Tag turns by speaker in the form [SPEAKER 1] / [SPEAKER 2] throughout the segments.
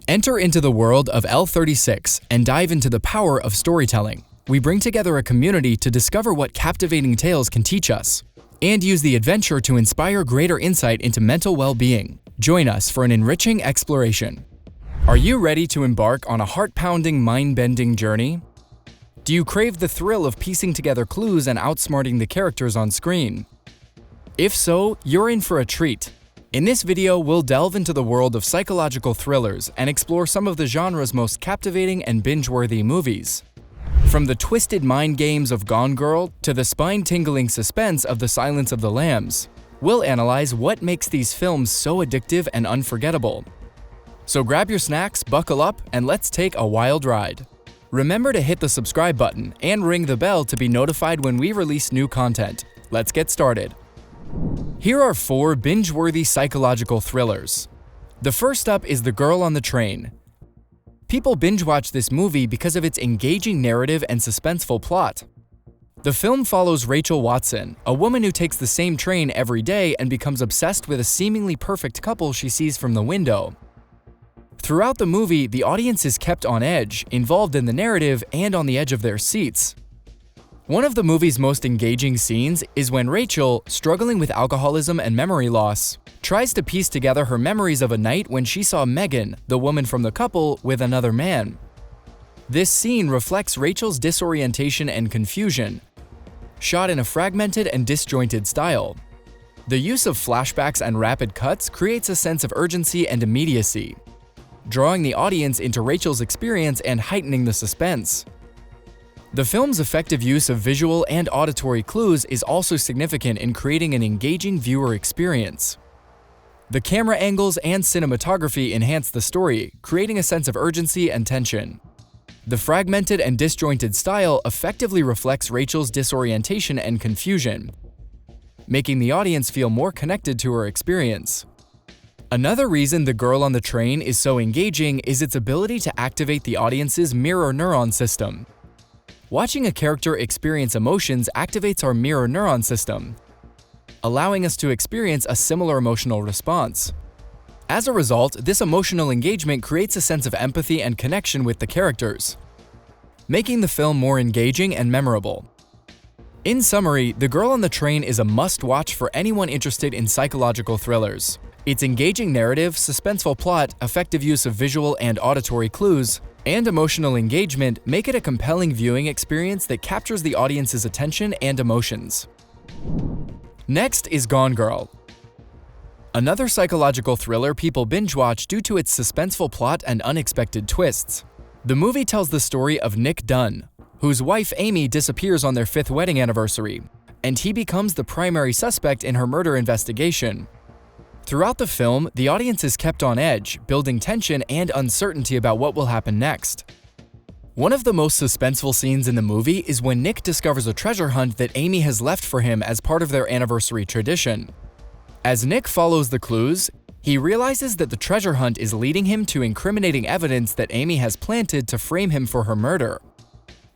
[SPEAKER 1] Enter into the world of L36 and dive into the power of storytelling. We bring together a community to discover what captivating tales can teach us, and use the adventure to inspire greater insight into mental well-being. Join us for an enriching exploration. Are you ready to embark on a heart-pounding, mind-bending journey? Do you crave the thrill of piecing together clues and outsmarting the characters on screen? If so, you're in for a treat. In this video, we'll delve into the world of psychological thrillers and explore some of the genre's most captivating and binge-worthy movies. From the twisted mind games of Gone Girl to the spine-tingling suspense of The Silence of the Lambs, we'll analyze what makes these films so addictive and unforgettable. So grab your snacks, buckle up, and let's take a wild ride. Remember to hit the subscribe button and ring the bell to be notified when we release new content. Let's get started. Here are 4 binge-worthy psychological thrillers. The first up is The Girl on the Train. People binge-watch this movie because of its engaging narrative and suspenseful plot. The film follows Rachel Watson, a woman who takes the same train every day and becomes obsessed with a seemingly perfect couple she sees from the window. Throughout the movie, the audience is kept on edge, involved in the narrative, and on the edge of their seats. One of the movie's most engaging scenes is when Rachel, struggling with alcoholism and memory loss, tries to piece together her memories of a night when she saw Megan, the woman from the couple, with another man. This scene reflects Rachel's disorientation and confusion, shot in a fragmented and disjointed style. The use of flashbacks and rapid cuts creates a sense of urgency and immediacy, drawing the audience into Rachel's experience and heightening the suspense. The film's effective use of visual and auditory clues is also significant in creating an engaging viewer experience. The camera angles and cinematography enhance the story, creating a sense of urgency and tension. The fragmented and disjointed style effectively reflects Rachel's disorientation and confusion, making the audience feel more connected to her experience. Another reason The Girl on the Train is so engaging is its ability to activate the audience's mirror neuron system. Watching a character experience emotions activates our mirror neuron system, allowing us to experience a similar emotional response. As a result, this emotional engagement creates a sense of empathy and connection with the characters, making the film more engaging and memorable. In summary, The Girl on the Train is a must-watch for anyone interested in psychological thrillers. Its engaging narrative, suspenseful plot, effective use of visual and auditory clues, and emotional engagement make it a compelling viewing experience that captures the audience's attention and emotions. Next is Gone Girl. Another psychological thriller people binge-watch due to its suspenseful plot and unexpected twists. The movie tells the story of Nick Dunn, whose wife Amy disappears on their 5th wedding anniversary, and he becomes the primary suspect in her murder investigation. Throughout the film, the audience is kept on edge, building tension and uncertainty about what will happen next. One of the most suspenseful scenes in the movie is when Nick discovers a treasure hunt that Amy has left for him as part of their anniversary tradition. As Nick follows the clues, he realizes that the treasure hunt is leading him to incriminating evidence that Amy has planted to frame him for her murder.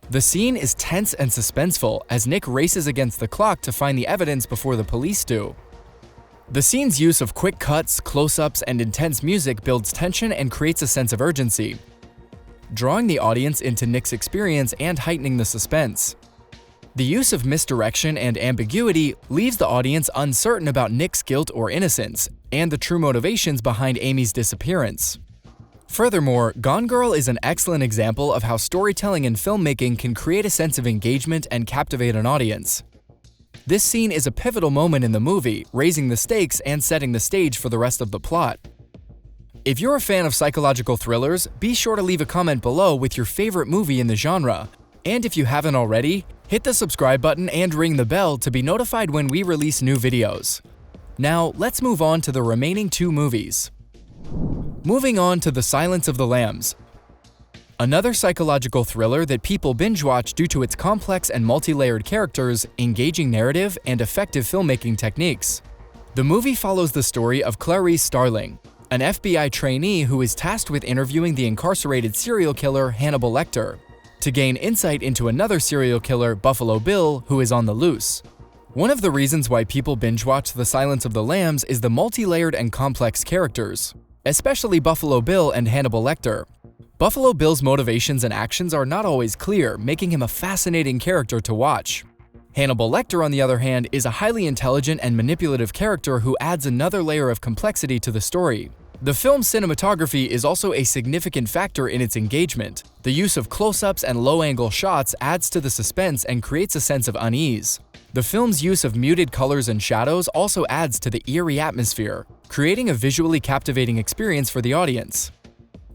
[SPEAKER 1] The scene is tense and suspenseful as Nick races against the clock to find the evidence before the police do. The scene's use of quick cuts, close-ups, and intense music builds tension and creates a sense of urgency, drawing the audience into Nick's experience and heightening the suspense. The use of misdirection and ambiguity leaves the audience uncertain about Nick's guilt or innocence, and the true motivations behind Amy's disappearance. Furthermore, Gone Girl is an excellent example of how storytelling and filmmaking can create a sense of engagement and captivate an audience. This scene is a pivotal moment in the movie, raising the stakes and setting the stage for the rest of the plot. If you're a fan of psychological thrillers, be sure to leave a comment below with your favorite movie in the genre. And if you haven't already, hit the subscribe button and ring the bell to be notified when we release new videos. Now, let's move on to the remaining 2 movies. Moving on to The Silence of the Lambs. Another psychological thriller that people binge-watch due to its complex and multi-layered characters, engaging narrative, and effective filmmaking techniques. The movie follows the story of Clarice Starling, an FBI trainee who is tasked with interviewing the incarcerated serial killer Hannibal Lecter, to gain insight into another serial killer, Buffalo Bill, who is on the loose. One of the reasons why people binge-watch The Silence of the Lambs is the multi-layered and complex characters. especially Buffalo Bill and Hannibal Lecter. Buffalo Bill's motivations and actions are not always clear, making him a fascinating character to watch. Hannibal Lecter, on the other hand, is a highly intelligent and manipulative character who adds another layer of complexity to the story. The film's cinematography is also a significant factor in its engagement. The use of close-ups and low-angle shots adds to the suspense and creates a sense of unease. The film's use of muted colors and shadows also adds to the eerie atmosphere, creating a visually captivating experience for the audience.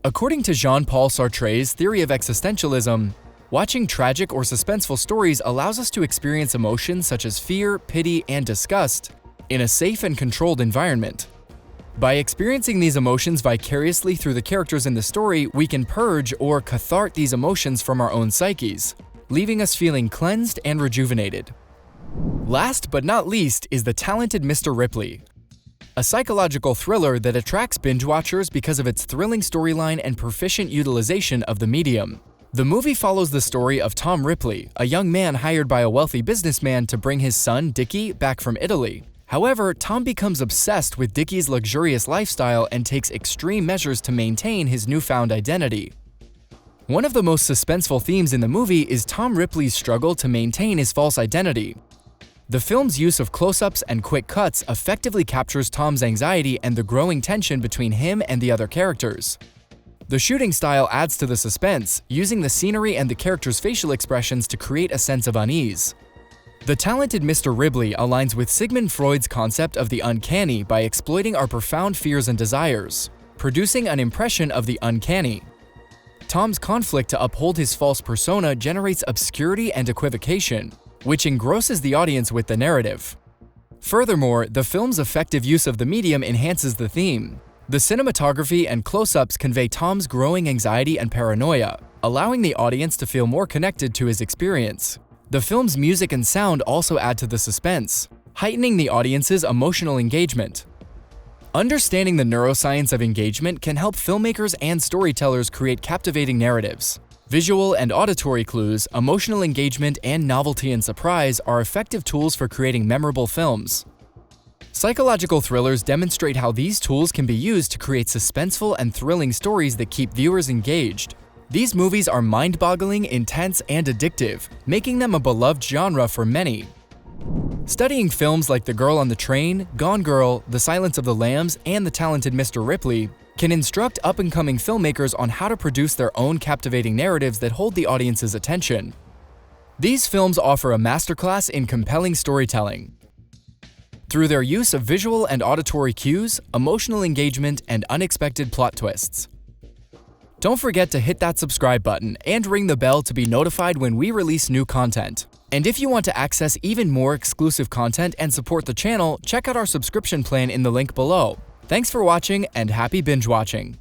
[SPEAKER 1] According to Jean-Paul Sartre's theory of existentialism, watching tragic or suspenseful stories allows us to experience emotions such as fear, pity, and disgust in a safe and controlled environment. By experiencing these emotions vicariously through the characters in the story, we can purge or cathart these emotions from our own psyches, leaving us feeling cleansed and rejuvenated. Last but not least is The Talented Mr. Ripley, a psychological thriller that attracts binge-watchers because of its thrilling storyline and proficient utilization of the medium. The movie follows the story of Tom Ripley, a young man hired by a wealthy businessman to bring his son, Dickie, back from Italy. However, Tom becomes obsessed with Dickie's luxurious lifestyle and takes extreme measures to maintain his newfound identity. One of the most suspenseful themes in the movie is Tom Ripley's struggle to maintain his false identity. The film's use of close-ups and quick cuts effectively captures Tom's anxiety and the growing tension between him and the other characters. The shooting style adds to the suspense, using the scenery and the characters' facial expressions to create a sense of unease. The Talented Mr. Ripley aligns with Sigmund Freud's concept of the uncanny by exploiting our profound fears and desires, producing an impression of the uncanny. Tom's conflict to uphold his false persona generates obscurity and equivocation, which engrosses the audience with the narrative. Furthermore, the film's effective use of the medium enhances the theme. The cinematography and close-ups convey Tom's growing anxiety and paranoia, allowing the audience to feel more connected to his experience. The film's music and sound also add to the suspense, heightening the audience's emotional engagement. Understanding the neuroscience of engagement can help filmmakers and storytellers create captivating narratives. Visual and auditory clues, emotional engagement, and novelty and surprise are effective tools for creating memorable films. Psychological thrillers demonstrate how these tools can be used to create suspenseful and thrilling stories that keep viewers engaged. These movies are mind-boggling, intense, and addictive, making them a beloved genre for many. Studying films like The Girl on the Train, Gone Girl, The Silence of the Lambs, and The Talented Mr. Ripley can instruct up-and-coming filmmakers on how to produce their own captivating narratives that hold the audience's attention. These films offer a masterclass in compelling storytelling. Through their use of visual and auditory cues, emotional engagement, and unexpected plot twists. Don't forget to hit that subscribe button and ring the bell to be notified when we release new content. And if you want to access even more exclusive content and support the channel, check out our subscription plan in the link below. Thanks for watching and happy binge watching!